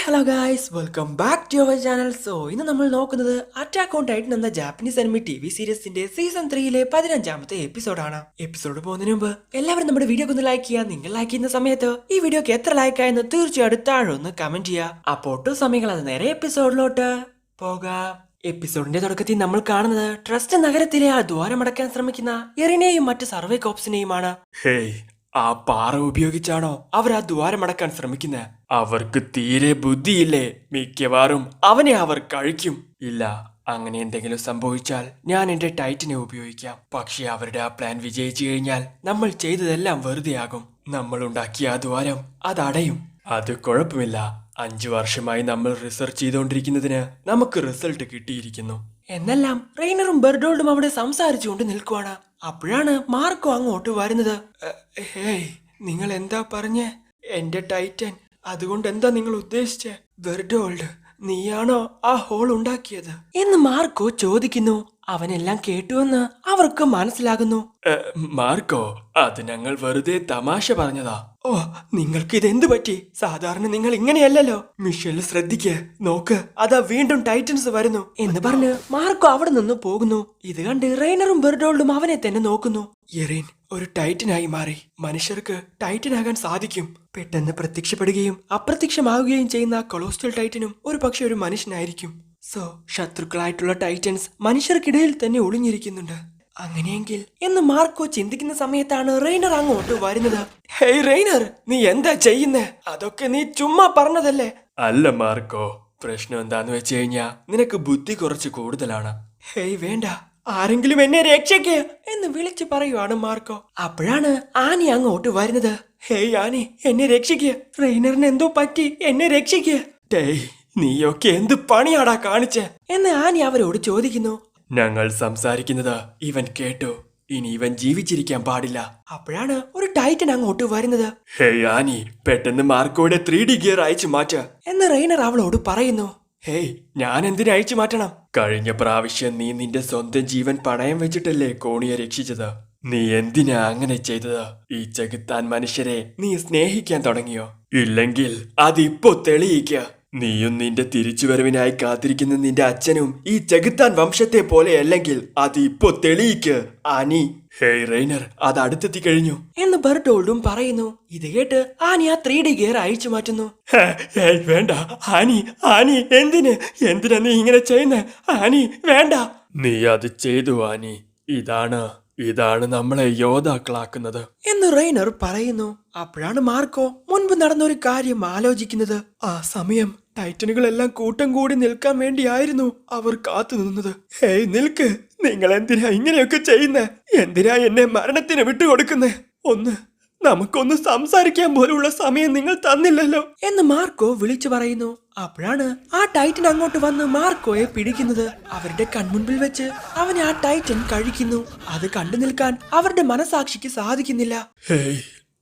Hello guys, welcome back to our channel. ഇന്ന് നമ്മൾ നോക്കുന്നത് അറ്റാക്ക് ഓൺ ടൈറ്റൻ എന്ന ജാപ്പനീസ് അനിമി TV സീരീസിന്റെ സീസൺ 3 15ാമത്തെ എപ്പിസോഡാണ്. എപ്പിസോഡ് പോകുന്നതിന് മുമ്പ് എല്ലാവരും നമ്മുടെ വീഡിയോ ഒന്ന് ലൈക്ക് ചെയ്യുക. നിങ്ങൾ ലൈക്ക് ചെയ്യുന്ന സമയത്ത് ഈ വീഡിയോക്ക് എത്ര ലൈക്ക് ആയെന്ന് തീർച്ചയായിട്ടും താഴെ ഒന്ന് കമന്റ് ചെയ്യുക. അപ്പോൾ ഒട്ടും സമയങ്ങൾ അത് നേരെ എപ്പിസോഡിലോട്ട് പോകാം. എപ്പിസോഡിന്റെ തുടക്കത്തിൽ നമ്മൾ കാണുന്നത് ട്രസ്റ്റ് നഗരത്തിലെ ആ ദ്വാരമടക്കാൻ ശ്രമിക്കുന്ന എറിനെയും മറ്റ് സർവേ കോപ്സിനെയുമാണ്. ഹേയ്, ആ പാറ ഉപയോഗിച്ചാണോ അവർ ആ ദ്വാരമടക്കാൻ ശ്രമിക്കുന്നത്? അവർക്ക് തീരെ ബുദ്ധിയില്ലേ? മിക്കവാറും അവനെ അവർ കഴിക്കും. ഇല്ല, അങ്ങനെ എന്തെങ്കിലും സംഭവിച്ചാൽ ഞാൻ എന്റെ ടൈറ്റനെ ഉപയോഗിക്കാം. പക്ഷെ അവരുടെ ആ പ്ലാൻ വിജയിച്ചു കഴിഞ്ഞാൽ നമ്മൾ ചെയ്തതെല്ലാം വെറുതെയാകും. നമ്മൾ ഉണ്ടാക്കിയ ആ ദ്വാരം അതടയും. അത് കുഴപ്പമില്ല. 5 വർഷമായി നമ്മൾ റിസർച്ച് ചെയ്തുകൊണ്ടിരിക്കുന്നതിന് നമുക്ക് റിസൾട്ട് കിട്ടിയിരിക്കുന്നു. എന്നെല്ലാം റെയ്നറും ബെർഡോൾഡും അവിടെ സംസാരിച്ചുകൊണ്ട് നിൽക്കുവാണ്. അപ്പോഴാണ് മാർക്കോ അങ്ങോട്ട് വരുന്നത്. ഹേയ്, നിങ്ങൾ എന്താ പറഞ്ഞേ? എന്റെ ടൈറ്റൻ, അതുകൊണ്ട് എന്താ നിങ്ങൾ ഉദ്ദേശിച്ചേ? ബെർഡോൾഡ്, നീയാണോ ആ ഹോൾ ഉണ്ടാക്കിയത് എന്ന് മാർക്കോ ചോദിക്കുന്നു. അവനെല്ലാം കേട്ടുവെന്ന് അവർക്ക് മനസ്സിലാകുന്നു. മാർക്കോ, അത് ഞങ്ങൾ വെറുതെ തമാശ പറഞ്ഞതാ. ഓ, നിങ്ങൾക്ക് ഇതെന്ത് പറ്റി? സാധാരണ നിങ്ങൾ ഇങ്ങനെയല്ലല്ലോ. മിഷേൽ ശ്രദ്ധിക്ക്, നോക്ക്, അതാ വീണ്ടും ടൈറ്റൻസ് വരുന്നു എന്ന് പറഞ്ഞ് മാർക്കോ അവിടെ നിന്ന് പോകുന്നു. ഇത് കണ്ട് റെയ്നറും ബെർഡോൾഡും അവനെ തന്നെ നോക്കുന്നു. എറിൻ ഒരു ടൈറ്റനായി മാറി. മനുഷ്യർക്ക് ടൈറ്റനാകാൻ സാധിക്കും. പെട്ടെന്ന് പ്രത്യക്ഷപ്പെടുകയും അപ്രത്യക്ഷമാവുകയും ചെയ്യുന്ന കൊളോസ്റ്റൽ ടൈറ്റനും ഒരു പക്ഷെ ഒരു മനുഷ്യനായിരിക്കും. ശത്രുക്കളായിട്ടുള്ള ടൈറ്റൻസ് മനുഷ്യർക്കിടയിൽ തന്നെ ഒളിഞ്ഞിരിക്കുന്നുണ്ട്. അങ്ങനെയെങ്കിൽ എന്ന് മാർക്കോ ചിന്തിക്കുന്ന സമയത്താണ് റെയ്നർ അങ്ങോട്ട് വരുന്നത്. ഹേയ് റെയ്നർ, നീ എന്താ ചെയ്യുന്നേ? അതൊക്കെ നീ ചുമ്മാ പറഞ്ഞതല്ലേ? അല്ല മാർക്കോ, പ്രശ്നം എന്താന്ന് വെച്ച് കഴിഞ്ഞാ നിനക്ക് ബുദ്ധി കുറച്ച് കൂടുതലാണ്. ഹേയ് വേണ്ട, ആരെങ്കിലും എന്നെ രക്ഷിക്ക് എന്ന് വിളിച്ചു പറയുവാണ് മാർക്കോ. അപ്പോഴാണ് ആനി അങ്ങോട്ട് വരുന്നത്. ഹേയ് ആനി, എന്നെ രക്ഷിക്ക്. റെയ്നറിന് എന്തോ പറ്റി, എന്നെ രക്ഷിക്ക്. ടേയ്, നീയൊക്കെ എന്ത് പണിയാടാ കാണിച്ചേ എന്ന് ആനി അവരോട് ചോദിക്കുന്നു. ഞങ്ങൾ സംസാരിക്കുന്നത് ഇവൻ കേട്ടു. ഇനി ഇവൻ ജീവിച്ചിരിക്കാൻ പാടില്ല. അപ്പോഴാണ് ഒരു ടൈറ്റൻ അങ്ങോട്ട് വരുന്നത്. ഹേയ് ആനി, പെട്ടെന്ന് മാർക്കോയുടെ 3D ഗിയർ അയച്ചു മാറ്റ എന്ന് റെയ്നർ അവളോട് പറയുന്നു. ഹേയ്, ഞാൻ എന്തിനു അയച്ചു മാറ്റണം? കഴിഞ്ഞ പ്രാവശ്യം നീ നിന്റെ സ്വന്തം ജീവൻ പണയം വെച്ചിട്ടല്ലേ കോണിയെ രക്ഷിച്ചത്. നീ എന്തിനാ അങ്ങനെ ചെയ്തത്? ഈ ചെകുത്താൻ മനുഷ്യരെ നീ സ്നേഹിക്കാൻ തുടങ്ങിയോ? ഇല്ലെങ്കിൽ അതിപ്പോ തെളിയിക്ക. നീയും നിന്റെ തിരിച്ചുവരവിനായി കാത്തിരിക്കുന്ന നിന്റെ അച്ഛനും ഈ ചെകുത്താൻ വംശത്തെ പോലെ അല്ലെങ്കിൽ അത് ഇപ്പോ തെളിയിക്ക് ആനി. ഹേയ് റെയ്നർ, അത് അടുത്തെത്തി കഴിഞ്ഞു എന്ന് ബെർട്ടോൾഡും പറയുന്നു. ഇത് കേട്ട് ആനി ആ 3D ഗിയർ അയച്ചു മാറ്റുന്നു. ഹേയ് വേണ്ട ആനി, ആനി എന്തിനാ നീ ഇങ്ങനെ ചെയ്യുന്നേ? ആനി വേണ്ട. നീ അത് ചെയ്തു ആനി. ഇതാണ് നമ്മളെ യോദ്ധാക്കളാക്കുന്നത് എന്ന് റെയ്നർ പറയുന്നു. അപ്പോഴാണ് മാർക്കോ മുൻപ് നടന്നൊരു കാര്യം ആലോചിക്കുന്നത്. ആ സമയം ടൈറ്റനുകളെല്ലാം കൂട്ടം കൂടി നിൽക്കാൻ വേണ്ടിയായിരുന്നു അവർ കാത്തു നിന്നത്. ഹേയ് നിൽക്ക്, നിങ്ങൾ എന്തിനാ ഇങ്ങനെയൊക്കെ ചെയ്യുന്നേ? എന്തിനാ എന്നെ മരണത്തിന് വിട്ടുകൊടുക്കുന്നേ? നമുക്കൊന്ന് സംസാരിക്കാൻ പോലുള്ള സമയം നിങ്ങൾ തന്നില്ലല്ലോ എന്ന് മാർക്കോ വിളിച്ചു പറയുന്നു. അപ്പോഴാണ് ആ ടൈറ്റൻ അങ്ങോട്ട് വന്ന് മാർക്കോയെ പിടിക്കുന്നത്. അവരുടെ കൺമുൻപിൽ വെച്ച് അവനെ ആ ടൈറ്റൻ കഴിക്കുന്നു. അത് കണ്ടു നിൽക്കാൻ അവരുടെ മനസാക്ഷിക്ക് സാധിക്കുന്നില്ല. ഹേയ്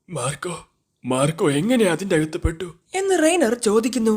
മാർക്കോ എങ്ങനെ അതിന്റെ അകത്ത് പെട്ടു എന്ന് റെയ്നർ ചോദിക്കുന്നു.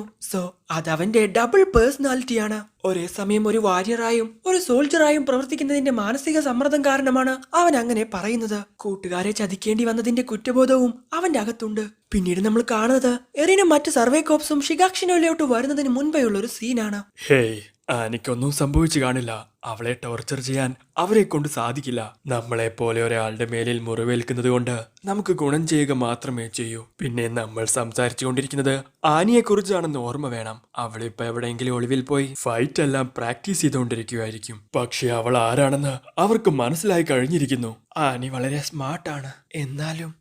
അതവന്റെ ഡബിൾ പേഴ്സണാലിറ്റിയാണ്. ഒരേ സമയം ഒരു വാരിയറായും ഒരു സോൾജറായും പ്രവർത്തിക്കുന്നതിന്റെ മാനസിക സമ്മർദ്ദം കാരണമാണ് അവൻ അങ്ങനെ പറയുന്നത്. കൂട്ടുകാരെ ചതിക്കേണ്ടി വന്നതിന്റെ കുറ്റബോധവും അവന്റെ അകത്തുണ്ട്. പിന്നീട് നമ്മൾ കാണുന്നത് എറിനും മറ്റ് സർവേ കോപ്സും ഷിഗാക്ഷിനോയിലോട്ട് വരുന്നതിന് മുൻപേയുള്ള ഒരു സീനാണ്. ഹേയ്, എനിക്കൊന്നും സംഭവിച്ചു കാണില്ല. അവളെ ടോർച്ചർ ചെയ്യാൻ അവരെ കൊണ്ട് സാധിക്കില്ല. നമ്മളെ പോലെ ഒരാളുടെ മേലിൽ മുറിവേൽക്കുന്നത് കൊണ്ട് നമുക്ക് ഗുണം ചെയ്യുക മാത്രമേ ചെയ്യൂ. പിന്നെ നമ്മൾ സംസാരിച്ചു കൊണ്ടിരിക്കുന്നത് ആനിയെ കുറിച്ചാണെന്ന് ഓർമ്മ വേണം. അവളിപ്പോ എവിടെയെങ്കിലും ഒളിവിൽ പോയി ഫൈറ്റ് എല്ലാം പ്രാക്ടീസ് ചെയ്തുകൊണ്ടിരിക്കുവായിരിക്കും. പക്ഷെ അവൾ ആരാണെന്ന് അവർക്ക് മനസ്സിലായി കഴിഞ്ഞിരിക്കുന്നു. ആനി വളരെ സ്മാർട്ടാണ്. എന്നാലും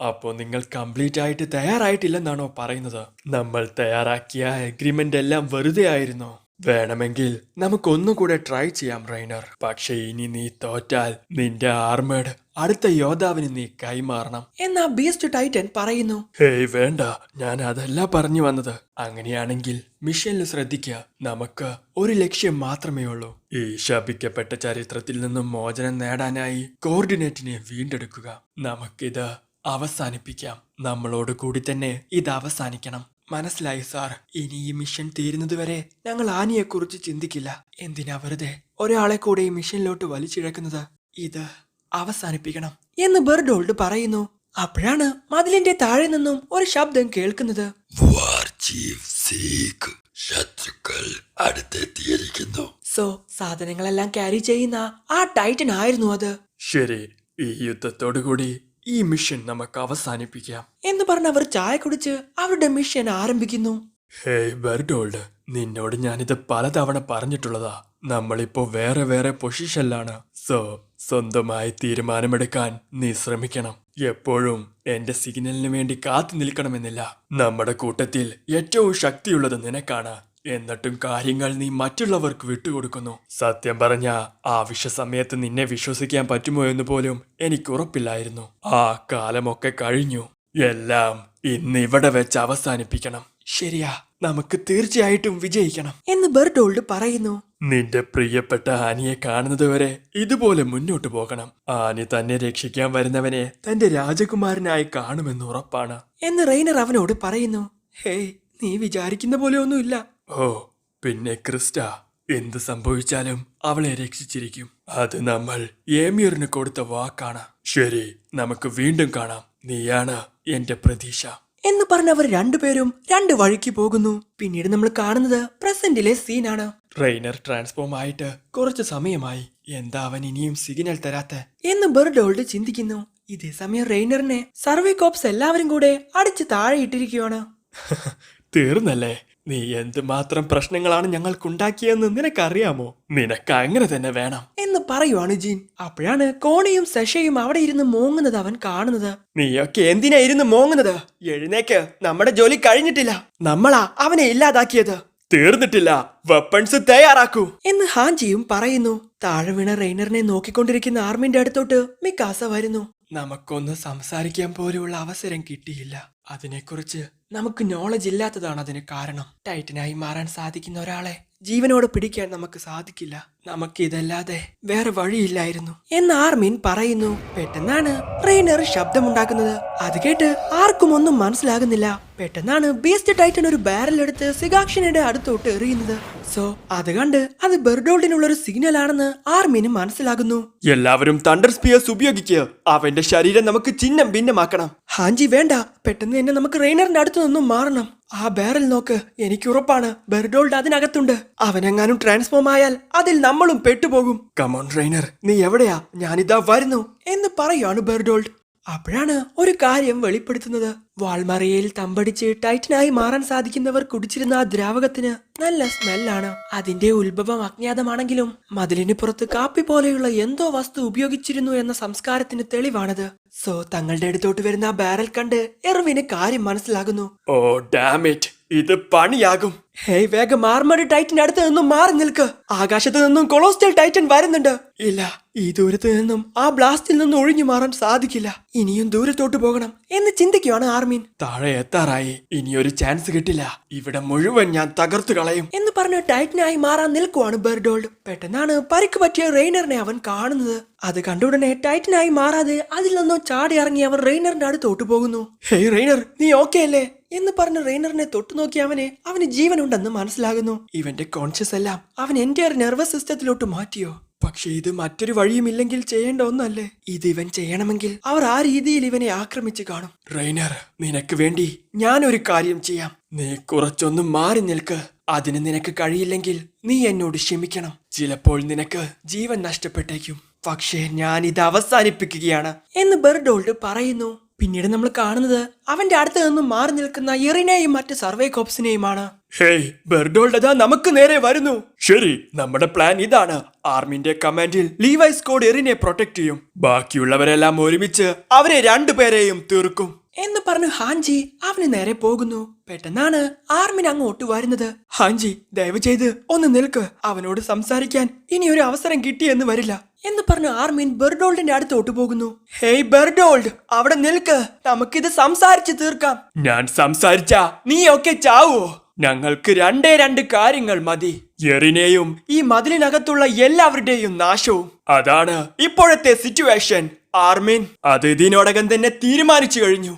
അപ്പോ നിങ്ങൾ കംപ്ലീറ്റ് ആയിട്ട് തയ്യാറായിട്ടില്ലെന്നാണോ പറയുന്നത്? നമ്മൾ തയ്യാറാക്കിയ എഗ്രിമെന്റ് എല്ലാം വെറുതെ ആയിരുന്നോ? വേണമെങ്കിൽ നമുക്കൊന്നുകൂടെ ട്രൈ ചെയ്യാം റെയ്നർ. പക്ഷെ ഇനി നീ തോറ്റാൽ നിന്റെ ആർമേഡ് അടുത്ത യോദ്ധാവിന് നീ കൈമാറണം എന്നാ ബീസ്റ്റ് ടൈറ്റൻ പറയുന്നു. ഹേയ് വേണ്ട, ഞാൻ അതല്ല പറഞ്ഞു വന്നത്. അങ്ങനെയാണെങ്കിൽ മിഷനിൽ ശ്രദ്ധിക്കുക. നമുക്ക് ഒരു ലക്ഷ്യം മാത്രമേ ഉള്ളൂ. ഈ ശപിക്കപ്പെട്ട ചരിത്രത്തിൽ നിന്നും മോചനം നേടാനായി കോർഡിനേറ്റിനെ വീണ്ടെടുക്കുക. നമുക്കിത് അവസാനിപ്പിക്കാം. നമ്മളോട് കൂടി തന്നെ ഇത് അവസാനിക്കണം. മനസ്സിലായി സാർ. ഇനി ഈ മിഷൻ തീരുന്നതുവരെ ഞങ്ങൾ ആനിയെ കുറിച്ച് ചിന്തിക്കില്ല. എന്തിനാ വെറുതെ ഒരാളെ കൂടെ ഈ മിഷനിലോട്ട് വലിച്ചിഴക്കുന്നത്? ഇത് അവസാനിപ്പിക്കണം എന്ന് ബെർഡോൾഡ് പറയുന്നു. അപ്പോഴാണ് മതിലിന്റെ താഴെ നിന്നും ഒരു ശബ്ദം കേൾക്കുന്നത്. വാർ ചീഫ് സി സാധനങ്ങളെല്ലാം ക്യാരി ചെയ്യുന്ന ആ ടൈറ്റൻ ആയിരുന്നു അത് ശരി, ഈ യുദ്ധത്തോടുകൂടി ഈ മിഷൻ നമുക്ക് അവസാനിപ്പിക്കാം എന്ന് പറഞ്ഞ് അവർ ചായ കുടിച്ച് അവരുടെ മിഷൻ ആരംഭിക്കുന്നു. ഹേയ് ബെർഡോൾഡ്, നിന്നോട് ഞാനിത് പലതവണ പറഞ്ഞിട്ടുള്ളതാ. നമ്മളിപ്പോ വേറെ വേറെ പൊസിഷനിലാണ്. സ്വന്തമായി തീരുമാനമെടുക്കാൻ നീ ശ്രമിക്കണം. എപ്പോഴും എന്റെ സിഗ്നലിന് വേണ്ടി കാത്തു നിൽക്കണമെന്നില്ല. നമ്മുടെ കൂട്ടത്തിൽ ഏറ്റവും ശക്തിയുള്ളത് നിനക്കാണ്. എന്നിട്ടും കാര്യങ്ങൾ നീ മറ്റുള്ളവർക്ക് വിട്ടുകൊടുക്കുന്നു. സത്യം പറഞ്ഞ ആവശ്യ സമയത്ത് നിന്നെ വിശ്വസിക്കാൻ പറ്റുമോ എന്ന് പോലും എനിക്ക് ഉറപ്പില്ലായിരുന്നു. ആ കാലമൊക്കെ കഴിഞ്ഞു. എല്ലാം ഇന്ന് ഇവിടെ വെച്ച് അവസാനിപ്പിക്കണം. ശരിയാ, നമുക്ക് തീർച്ചയായിട്ടും വിജയിക്കണം എന്ന് ബെർഡോൾഡ് പറയുന്നു. നിന്റെ പ്രിയപ്പെട്ട ആനിയെ കാണുന്നതുവരെ ഇതുപോലെ മുന്നോട്ടു പോകണം. ആനി തന്നെ രക്ഷിക്കാൻ വരുന്നവനെ തന്റെ രാജകുമാരനായി കാണുമെന്ന് ഉറപ്പാണ് എന്ന് റെയ്നർ അവനോട് പറയുന്നു. ഹേയ്, നീ വിചാരിക്കുന്ന പോലെ ഒന്നുമില്ല. ഓ, പിന്നെ ക്രിസ്റ്റ എന്ത് സംഭവിച്ചാലും അവളെ രക്ഷിച്ചിരിക്കും. അത് നമ്മൾ ഏമിയറിന് കൊടുത്ത വാക്കാണ്. ശരി, നമുക്ക് വീണ്ടും കാണാം. നീയാണ് എന്റെ പ്രതീക്ഷ എന്ന് പറഞ്ഞവർ രണ്ടുപേരും രണ്ട് വഴിക്ക് പോകുന്നു. പിന്നീട് നമ്മൾ കാണുന്നത് പ്രസന്റിലെ സീനാണ്. റെയ്നർ ട്രാൻസ്ഫോം ആയിട്ട് കുറച്ച് സമയമായി. എന്താ അവൻ ഇനിയും സിഗ്നൽ തരാത്ത എന്ന് ബെർഡോൾഡ് ചിന്തിക്കുന്നു. ഇതേ സമയം റെയ്നറിനെ സർവേ കോപ്സ് എല്ലാവരും കൂടെ അടിച്ച് താഴെ ഇട്ടിരിക്കുകയാണ്. തീർന്നല്ലേ? നീ എന്തുമാത്രം പ്രശ്നങ്ങളാണ് ഞങ്ങൾക്കുണ്ടാക്കിയെന്ന് നിനക്കറിയാമോ? നിനക്ക് അങ്ങനെ തന്നെ വേണം എന്ന് പറയുവാണ് ജീൻ. അപ്പോഴാണ് കോണിയും സെഷയും അവിടെ ഇരുന്ന് മോങ്ങുന്നത് അവൻ കാണുന്നത്. നീയൊക്കെ എന്തിനാ ഇരുന്ന് മോങ്ങുന്നത്? എഴുന്നേക്ക്, നമ്മുടെ ജോലി കഴിഞ്ഞിട്ടില്ല. നമ്മളാ അവനെ ഇല്ലാതാക്കിയത്. തീർന്നിട്ടില്ല, വെപ്പൺസ് തയ്യാറാക്കൂ എന്ന് ഹാൻജിയും പറയുന്നു. താഴെ വീണ റെയ്നറിനെ നോക്കിക്കൊണ്ടിരിക്കുന്ന ആർമിന്റെ അടുത്തോട്ട് മിക്കാസ വരുന്നു. നമുക്കൊന്ന് സംസാരിക്കാൻ പോലുള്ള അവസരം കിട്ടിയില്ല. അതിനെക്കുറിച്ച് നമുക്ക് നോളജ് ഇല്ലാത്തതാണ് അതിന് കാരണം. ടൈറ്റനായി മാറാൻ സാധിക്കുന്ന ഒരാളെ ജീവനോട് പിടിക്കാൻ നമുക്ക് സാധിക്കില്ല. നമുക്ക് ഇതല്ലാതെ വേറെ വഴിയില്ലായിരുന്നു എന്ന് ആർമിൻ പറയുന്നു. പെട്ടെന്നാണ് റെയ്നർ ശബ്ദമുണ്ടാക്കുന്നത്. അത് കേട്ട് ആർക്കും ഒന്നും മനസ്സിലാകുന്നില്ല. പെട്ടെന്നാണ് ബീസ്റ്റ് ടൈറ്റൻ ഒരു ബാരൽ എടുത്ത് സിഗാക്ഷനയുടെ അടുത്തോട്ട് എറിയുന്നത്. അത് കണ്ട് അത് ബെർഡോൾഡിനുള്ളൊരു സിഗ്നൽ ആണെന്ന് ആർമിന് മനസ്സിലാകുന്നു. എല്ലാവരും തണ്ടർ സ്പിയേഴ്സ് ഉപയോഗിക്കുക. അവന്റെ ശരീരം നമുക്ക് ചിഹ്നം ഭിന്നമാക്കണം. ഹാൻജി വേണ്ട, പെട്ടെന്ന് തന്നെ നമുക്ക് റെയ്നറിന്റെ അടുത്ത് നിന്നും മാറണം. ആ ബാരൽ നോക്ക്, എനിക്ക് ഉറപ്പാണ് ബെർഡോൾഡ് അതിനകത്തുണ്ട്. അവനെങ്ങാനും ട്രാൻസ്ഫോം ആയാൽ അതിൽ നമ്മളും പെട്ടുപോകും. കമോൺ റെയ്നർ, നീ എവിടെയാ? ഞാനിതാ വരുന്നു എന്ന് പറയാണ് ബെർഡോൾഡ്. അപ്പോഴാണ് ഒരു കാര്യം വെളിപ്പെടുത്തുന്നത്. വാൾമറിയയിൽ തമ്പടിച്ച് ടൈറ്റനായി മാറാൻ സാധിക്കുന്നവർ കുടിച്ചിരുന്ന ആ ദ്രാവകത്തിന് നല്ല സ്മെല്ലാണ്. അതിന്റെ ഉത്ഭവം അജ്ഞാതമാണെങ്കിലും മതിലിന് പുറത്ത് കാപ്പി പോലെയുള്ള എന്തോ വസ്തു ഉപയോഗിച്ചിരുന്നു എന്ന സംസ്കാരത്തിന് തെളിവാണത്. തങ്ങളുടെ അടുത്തോട്ട് വരുന്ന ആ ബാരൽ കണ്ട് എർവിന് കാര്യം മനസ്സിലാകുന്നു. ഓ ഡാം ഇറ്റ്, ഇത് പണിയാകും. ഹേയ്, വേഗം ആർമഡ് ടൈറ്റൻ അടുത്ത് നിന്നും മാറി നിൽക്ക്. ആകാശത്ത് നിന്നും കൊളോസ്റ്റൽ ടൈറ്റൻ വരുന്നുണ്ട്. ഇല്ല, ഈ ദൂരത്ത് നിന്നും ആ ബ്ലാസ്റ്റിൽ നിന്നും ഒഴിഞ്ഞു മാറാൻ സാധിക്കില്ല. ഇനിയും ദൂരത്തോട്ട് പോകണം എന്ന് ചിന്തിക്കുകയാണ് ആർമിൻ. താഴെ എത്താറായി, ഇനിയൊരു ചാൻസ് കിട്ടില്ല. ഇവിടെ മുഴുവൻ ഞാൻ തകർത്തു കളയും എന്ന് പറഞ്ഞ് ടൈറ്റനായി മാറാൻ നിൽക്കുവാണ് ബെർഡോൾഡ്. പെട്ടെന്നാണ് പരിക്ക് പറ്റിയ റെയ്നറിനെ അവൻ കാണുന്നത്. അത് കണ്ടുടനെ ടൈറ്റനായി മാറാതെ അതിൽ നിന്നോ ചാടി ഇറങ്ങി അവർ റെയ്നറിന്റെ അടുത്തോട്ട് പോകുന്നു. ഹേയ് റെയ്നർ, നീ ഓക്കെ അല്ലേ എന്ന് പറഞ്ഞ് റെയ്നറിനെ തൊട്ടു നോക്കി അവന് ജീവനുണ്ടെന്ന് മനസ്സിലാകുന്നു. ഇവന്റെ കോൺഷ്യസ് എല്ലാം അവൻ എന്റെ നെർവസ് സിസ്റ്റത്തിലോട്ട് മാറ്റിയോ? പക്ഷെ ഇത് മറ്റൊരു വഴിയുമില്ലെങ്കിൽ ചെയ്യേണ്ട ഒന്നല്ലേ? ഇത് ഇവൻ ചെയ്യണമെങ്കിൽ അവർ ആ രീതിയിൽ ഇവനെ ആക്രമിച്ചു കാണും. റെയ്നർ, നിനക്ക് വേണ്ടി ഞാനൊരു കാര്യം ചെയ്യാം. നീ കുറച്ചൊന്നും മാറി നിൽക്ക്. അതിന് നിനക്ക് കഴിയില്ലെങ്കിൽ നീ എന്നോട് ക്ഷമിക്കണം. ചിലപ്പോൾ നിനക്ക് ജീവൻ നഷ്ടപ്പെട്ടേക്കും. പക്ഷേ ഞാൻ ഇത് അവസാനിപ്പിക്കുകയാണ് എന്ന് ബെർഡോൾഡ് പറയുന്നു. പിന്നീട് നമ്മൾ കാണുന്നത് അവന്റെ അടുത്ത് നിന്നും മാറി നിൽക്കുന്ന എറിനെയും മറ്റ് സർവേ കോപ്സിനെയുമാണ്. ഹേയ് ബെർഡോൾഡ്, അതാ നമുക്ക് നേരെ വരുന്നു. ശരി, നമ്മുടെ പ്ലാൻ ഇതാണ്. ആർമിന്റെ കമാൻഡിൽ ലീവൈ സ്ക്വാഡ് എറിനെ പ്രൊട്ടക്ട് ചെയ്യും. ബാക്കിയുള്ളവരെല്ലാം ഒരുമിച്ച് അവരെ രണ്ടുപേരെയും തീർക്കും എന്ന് പറഞ്ഞു ഹാൻജി അവന് നേരെ പോകുന്നു. പെട്ടെന്നാണ് ആർമിൻ അങ്ങോട്ട് വരുന്നത്. ഹാൻജി, ദയവ് ചെയ്ത് ഒന്ന് നിൽക്ക്. അവനോട് സംസാരിക്കാൻ ഇനി ഒരു അവസരം കിട്ടിയെന്ന് വരില്ല എന്ന് പറഞ്ഞു ആർമിൻ ബെർഡോൾഡിന്റെ അടുത്തോട്ട് പോകുന്നു. ഹേയ് ബെർഡോൾഡ്, അവിടെ നിൽക്ക്. നമുക്കിത് സംസാരിച്ച് തീർക്കാം. ഞാൻ സംസാരിച്ച നീ ഒക്കെ ചാവോ? ഞങ്ങൾക്ക് രണ്ട് കാര്യങ്ങൾ മതി. എറിനെയും ഈ മതിലിനകത്തുള്ള എല്ലാവരുടെയും നാശവും. അതാണ് ഇപ്പോഴത്തെ സിറ്റുവേഷൻ. ആർമിൻ, അത് ഇതിനോടകം തന്നെ തീരുമാനിച്ചു കഴിഞ്ഞു.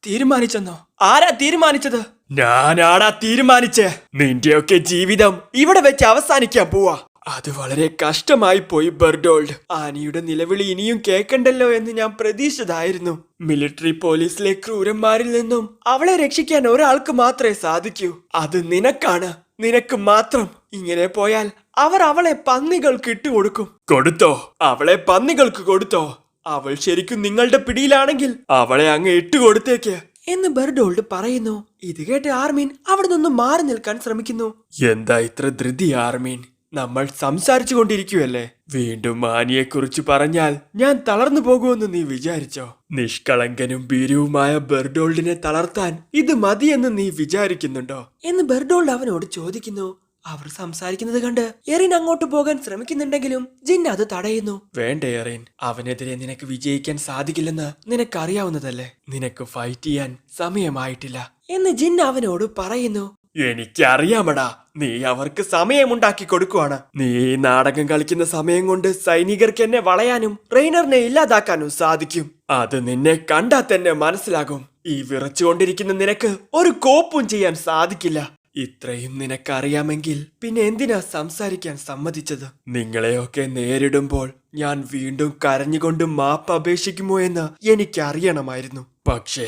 തീരുമാനിച്ചെന്നോ? ആരാ തീരുമാനിച്ചത്? ഞാനാടാ തീരുമാനിച്ചേ. നിന്റെയൊക്കെ ജീവിതം ഇവിടെ വെച്ച് അവസാനിക്കാൻ പോവാ. അത് വളരെ കഷ്ടമായി പോയി ബെർഡോൾഡ്. ആനിയുടെ നിലവിളി ഇനിയും കേൾക്കണ്ടല്ലോ എന്ന് ഞാൻ പ്രതീക്ഷിച്ചതായിരുന്നു. മിലിറ്ററി പോലീസിലെ ക്രൂരന്മാരിൽ നിന്നും അവളെ രക്ഷിക്കാൻ ഒരാൾക്ക് മാത്രമേ സാധിക്കൂ. അത് നിനക്കാണ്, നിനക്ക് മാത്രം. ഇങ്ങനെ പോയാൽ അവർ അവളെ പന്നികൾക്ക് ഇട്ടുകൊടുക്കും. കൊടുത്തോ? അവളെ പന്നികൾക്ക് കൊടുത്തോ? അവൾ ശരിക്കും നിങ്ങളുടെ പിടിയിലാണെങ്കിൽ അവളെ അങ്ങ് ഇട്ടുകൊടുത്തേക്ക് എന്ന് ബെർഡോൾഡ് പറയുന്നു. ഇത് കേട്ട് ആർമീൻ അവിടെ നിന്നും മാറി നിൽക്കാൻ ശ്രമിക്കുന്നു. എന്താ ഇത്ര ധൃതി ആർമീൻ? നമ്മൾ സംസാരിച്ചു കൊണ്ടിരിക്കുവല്ലേ. വീണ്ടും ആനിയെക്കുറിച്ച് പറഞ്ഞാൽ ഞാൻ തളർന്നു പോകുമെന്ന് നീ വിചാരിച്ചോ? നിഷ്കളങ്കനും ഭീരുവുമായ ബെർഡോൾഡിനെ തളർത്താൻ ഇത് മതിയെന്ന് നീ വിചാരിക്കുന്നുണ്ടോ എന്ന് ബെർഡോൾഡ് അവനോട് ചോദിക്കുന്നു. അവർ സംസാരിക്കുന്നത് കണ്ട് എറിൻ അങ്ങോട്ട് പോകാൻ ശ്രമിക്കുന്നുണ്ടെങ്കിലും ജിൻ അത് തടയുന്നു. വേണ്ട എറിൻ, അവനെതിരെ നിനക്ക് വിജയിക്കാൻ സാധിക്കില്ലെന്ന് നിനക്കറിയാവുന്നതല്ലേ. നിനക്ക് ഫൈറ്റ് ചെയ്യാൻ സമയമായിട്ടില്ല എന്ന് ജിൻ അവനോട് പറയുന്നു. എനിക്കറിയാമടാ, നീ അവർക്ക് സമയമുണ്ടാക്കി കൊടുക്കുവാണ്. നീ ഈ നാടകം കളിക്കുന്ന സമയം കൊണ്ട് സൈനികർക്ക് എന്നെ വളയാനും റെയ്നറിനെ ഇല്ലാതാക്കാനും സാധിക്കും. അത് നിന്നെ കണ്ടാൽ തന്നെ മനസ്സിലാകും. ഈ വിറച്ചുകൊണ്ടിരിക്കുന്ന നിനക്ക് ഒരു കോപ്പും ചെയ്യാൻ സാധിക്കില്ല. ഇത്രയും നിനക്കറിയാമെങ്കിൽ പിന്നെ എന്തിനാ സംസാരിക്കാൻ സമ്മതിച്ചത്? നിങ്ങളെയൊക്കെ നേരിടുമ്പോൾ ഞാൻ വീണ്ടും കരഞ്ഞുകൊണ്ട് മാപ്പ് അപേക്ഷിക്കുമോ എന്ന് എനിക്കറിയണമായിരുന്നു. പക്ഷേ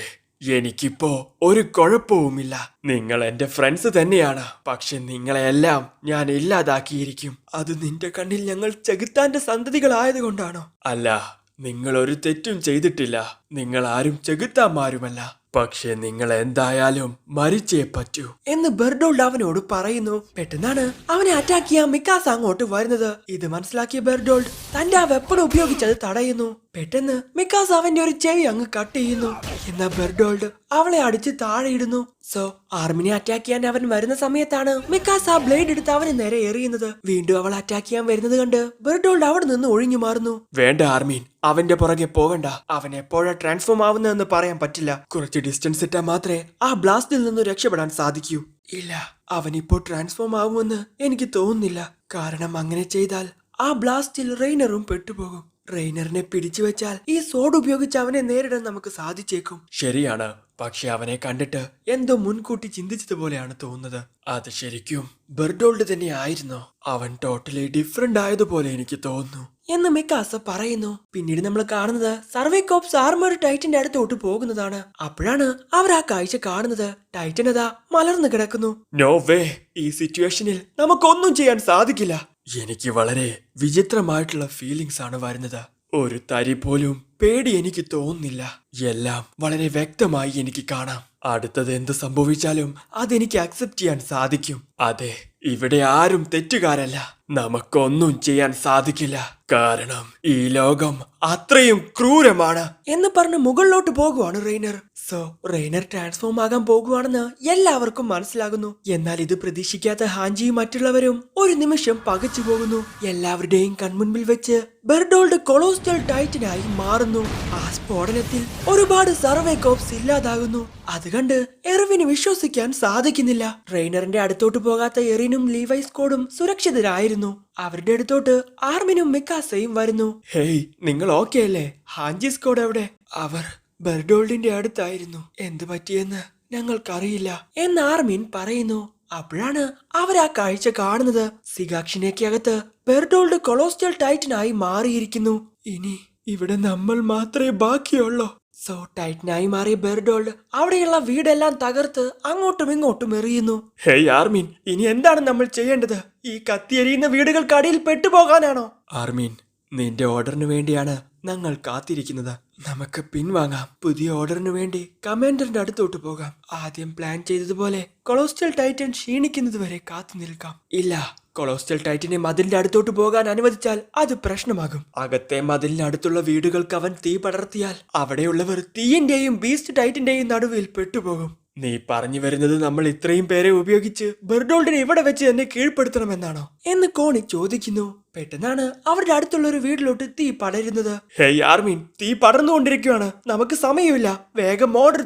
എനിക്കിപ്പോ ഒരു കുഴപ്പവുമില്ല. നിങ്ങൾ എന്റെ ഫ്രണ്ട്സ് തന്നെയാണ്. പക്ഷെ നിങ്ങളെയെല്ലാം ഞാൻ ഇല്ലാതാക്കിയിരിക്കും. അത് നിന്റെ കണ്ണിൽ ഞങ്ങൾ ചെകുത്താന്റെ സന്തതികളായതുകൊണ്ടാണോ? അല്ല, നിങ്ങൾ ഒരു തെറ്റും ചെയ്തിട്ടില്ല. നിങ്ങൾ ആരും ചെകുത്താന്മാരുമല്ല. പക്ഷെ നിങ്ങൾ എന്തായാലും മരിച്ചേ പറ്റൂ എന്ന് ബെർഡോൾഡ് അവനോട് പറയുന്നു. പെട്ടെന്നാണ് അവനെ അറ്റാക്ക് ചെയ്യാൻ മിക്കാസ അങ്ങോട്ട് വരുന്നത്. ഇത് മനസ്സിലാക്കിയ ബെർഡോൾഡ് തന്റെ ആ വെപ്പൺ ഉപയോഗിച്ചത് തടയുന്നു. പെട്ടെന്ന് മിക്കാസ അവന്റെ ഒരു ചെവി അങ്ങ് കട്ട് ചെയ്യുന്നു. എന്നാൽ ബെർഡോൾഡ് അവളെ അടിച്ച് താഴെയിടുന്നു. സോ ആർമിനെ അറ്റാക്ക് ചെയ്യാൻ അവൻ വരുന്ന സമയത്താണ് മിക്കാസ ആ ബ്ലേഡ് എടുത്ത് അവന് നേരെ എറിയുന്നത്. വീണ്ടും അവൾ അറ്റാക്ക് ചെയ്യാൻ വരുന്നത് കണ്ട് ബെർഡോൾഡ് അവിടെ നിന്ന് ഒഴിഞ്ഞു മാറുന്നു. വേണ്ട ആർമീൻ, അവന്റെ പുറകെ പോവണ്ട. അവൻ എപ്പോഴാ ട്രാൻസ്ഫോം ആവുന്നതെന്ന് പറയാൻ പറ്റില്ല. കുറച്ച് ഡിസ്റ്റൻസ് ഇട്ടാൽ മാത്രമേ ആ ബ്ലാസ്റ്റിൽ നിന്ന് രക്ഷപ്പെടാൻ സാധിക്കൂ. ഇല്ല, അവനിപ്പോ ട്രാൻസ്ഫോം ആവുമെന്ന് എനിക്ക് തോന്നുന്നില്ല. കാരണം അങ്ങനെ ചെയ്താൽ ആ ബ്ലാസ്റ്റിൽ റെയ്നറും പെട്ടുപോകും. റെയ്നറിനെ പിടിച്ചു വെച്ചാൽ ഈ സോഡ് ഉപയോഗിച്ച് അവനെ നേരിടാൻ നമുക്ക് സാധിച്ചേക്കും. ശരിയാണ്, പക്ഷെ അവനെ കണ്ടിട്ട് എന്തോ മുൻകൂട്ടി ചിന്തിച്ചതുപോലെയാണ് തോന്നുന്നത്. അത് ശരിക്കും ബെർഡോൾഡ് തന്നെ ആയിരുന്നോ? അവൻ ടോട്ടലി ഡിഫറെന്റ് ആയതുപോലെ എനിക്ക് തോന്നുന്നു എന്ന് മിക്കാസ പറയുന്നു. പിന്നീട് നമ്മൾ കാണുന്നത് സർവേകോപ്സ് ആർമർ ടൈറ്റന്റെ അടുത്തോട്ട് പോകുന്നതാണ്. അപ്പോഴാണ് അവർ ആ കാഴ്ച കാണുന്നത്. ടൈറ്റൻ അതാ മലർന്നു കിടക്കുന്നു. നോ വേ, ഈ സിറ്റുവേഷനിൽ നമുക്കൊന്നും ചെയ്യാൻ സാധിക്കില്ല. എനിക്ക് വളരെ വിചിത്രമായിട്ടുള്ള ഫീലിങ്സ് ആണ് വരുന്നത്. ഒരു തരി പോലും പേടി എനിക്ക് തോന്നുന്നില്ല. എല്ലാം വളരെ വ്യക്തമായി എനിക്ക് കാണാം. അടുത്തത് എന്ത് സംഭവിച്ചാലും അതെനിക്ക് അക്സെപ്റ്റ് ചെയ്യാൻ സാധിക്കും. അതെ, ഇവിടെ ആരും തെറ്റുകാരല്ല. നമുക്കൊന്നും ചെയ്യാൻ സാധിക്കില്ല. കാരണം ഈ ലോകം അത്രയും ക്രൂരമാണ് എന്ന് പറഞ്ഞ് മുകളിലോട്ട് പോകുവാണ് റെയ്നർ. സോ റെയ്നർ ട്രാൻസ്ഫോം ആകാൻ പോകുവാണെന്ന് എല്ലാവർക്കും മനസ്സിലാകുന്നു. എന്നാൽ ഇത് പ്രതീക്ഷിക്കാത്ത ഹാൻജിയും മറ്റുള്ളവരും ഒരു നിമിഷം പകച്ചു പോകുന്നു. എല്ലാവരുടെയും കൺമുൻപിൽ വെച്ച് ബെർഡോൾഡ് കൊളോസ്റ്റൽ ടൈറ്റനായി മാറുന്നു. ആ സ്ഫോടനത്തിൽ ഒരുപാട് സർവേകോപ്സ് ഇല്ലാതാകുന്നു. അത് കണ്ട് എറിവിന് വിശ്വസിക്കാൻ സാധിക്കുന്നില്ല. റെയ്നറിന്റെ അടുത്തോട്ട് പോകാത്ത എറിനും ലീവൈ സ്കോഡും സുരക്ഷിതരായിരുന്നു. അവരുടെ അടുത്തോട്ട് ആർമിനും മിക്കാസയും വരുന്നു. ഹേയ്, നിങ്ങൾ ഓക്കെ അല്ലേ? ഹാൻജി സ്കോഡ് എവിടെ? അവർ ബെർഡോൾഡിന്റെ അടുത്തായിരുന്നു. എന്ത് പറ്റിയെന്ന് ഞങ്ങൾക്കറിയില്ല എന്ന് ആർമിൻ പറയുന്നു. അപ്പോഴാണ് അവർ ആ കാഴ്ച കാണുന്നത്. സിഗാക്ഷിനേക്കകത്ത് ബെർഡോൾഡ് കൊളോസ്റ്റൽ ടൈറ്റനായി മാറിയിരിക്കുന്നു. ഇനി ഇവിടെ നമ്മൾ മാത്രമേ ബാക്കിയുള്ളൂ. സോ ടൈറ്റനായി മാറിയ ബെർഡോൾഡ് അവിടെയുള്ള വീടെല്ലാം തകർത്ത് അങ്ങോട്ടും ഇങ്ങോട്ടും എറിയുന്നു. ഹേയ് ആർമീൻ, ഇനി എന്താണ് നമ്മൾ ചെയ്യേണ്ടത്? ഈ കത്തിയെരിയുന്ന വീടുകൾക്കടിയിൽ പെട്ടുപോകാനാണോ? ആർമീൻ, നിന്റെ ഓർഡറിന് വേണ്ടിയാണ് ഞങ്ങൾ കാത്തിരിക്കുന്നത്. നമുക്ക് പിൻവാങ്ങാം. പുതിയ ഓർഡറിന് വേണ്ടി കമാൻഡറിന്റെ അടുത്തോട്ട് പോകാം. ആദ്യം പ്ലാൻ ചെയ്തതുപോലെ കൊളോസ്റ്റൽ ടൈറ്റൻ ക്ഷീണിക്കുന്നത് വരെ കാത്തു നിൽക്കാം. ഇല്ല, കൊളോസ്റ്റൽ ടൈറ്റനെ മതിലിന്റെ അടുത്തോട്ട് പോകാൻ അനുവദിച്ചാൽ അത് പ്രശ്നമാകും. അകത്തെ മതിലിന് അടുത്തുള്ള വീടുകൾക്ക് അവൻ തീ പടർത്തിയാൽ അവിടെയുള്ളവർ തീയിന്റെയും ബീസ്റ്റ് ടൈറ്റന്റെയും നടുവിൽ പെട്ടുപോകും. നീ പറഞ്ഞു വരുന്നത് നമ്മൾ ഇത്രയും പേരെ ഉപയോഗിച്ച് ബെർഡോൾഡിനെ ഇവിടെ വെച്ച് തന്നെ കീഴ്പ്പെടുത്തണമെന്നാണോ എന്ന് കോണി ചോദിക്കുന്നു. പെട്ടെന്നാണ് അവരുടെ അടുത്തുള്ള ഒരു വീട്ടിലോട്ട് തീ പടരുന്നത്. ഹേയ് ആർമീൻ, തീ പടർന്നുകൊണ്ടിരിക്കുകയാണ്. നമുക്ക് സമയമില്ല, വേഗം ഓർഡർ.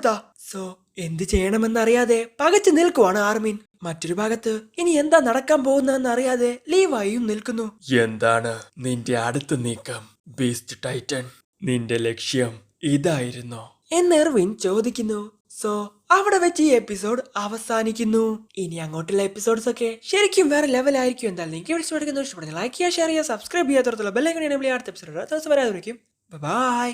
സോ എന്ത് ചെയ്യണമെന്നറിയാതെ പകച്ചു നിൽക്കുവാണ് ആർമീൻ. മറ്റൊരു ഭാഗത്ത് ഇനി എന്താ നടക്കാൻ പോകുന്നതെന്ന് അറിയാതെ ലീവായും നിൽക്കുന്നു. എന്താണ് നിന്റെ അടുത്ത നീക്കം ബീസ്റ്റ് ടൈറ്റൻ? നിന്റെ ലക്ഷ്യം ഇതായിരുന്നോ എന്ന് എർവിൻ ചോദിക്കുന്നു. സോ അവിടെ വെച്ച് ഈ എപ്പിസോഡ് അവസാനിക്കുന്നു. ഇനി അങ്ങോട്ടുള്ള എപ്പിസോഡ്സ് ഒക്കെ ശരിക്കും വേറെ ലെവലായിരിക്കും. എന്തായാലും നിങ്ങൾക്ക് ഇഷ്ടപ്പെടുന്ന ലൈക്ക് ചെയ്യുക, ഷെയർ ചെയ്യുക, സബ്സ്ക്രൈബ് ചെയ്യാത്തടത്തുള്ള ബെല്ലൈക്കൺ എനേബിൾ ചെയ്യുക. അടുത്ത എപ്പിസോഡ് ദിവസം വരാതിരിക്കും. ബൈ.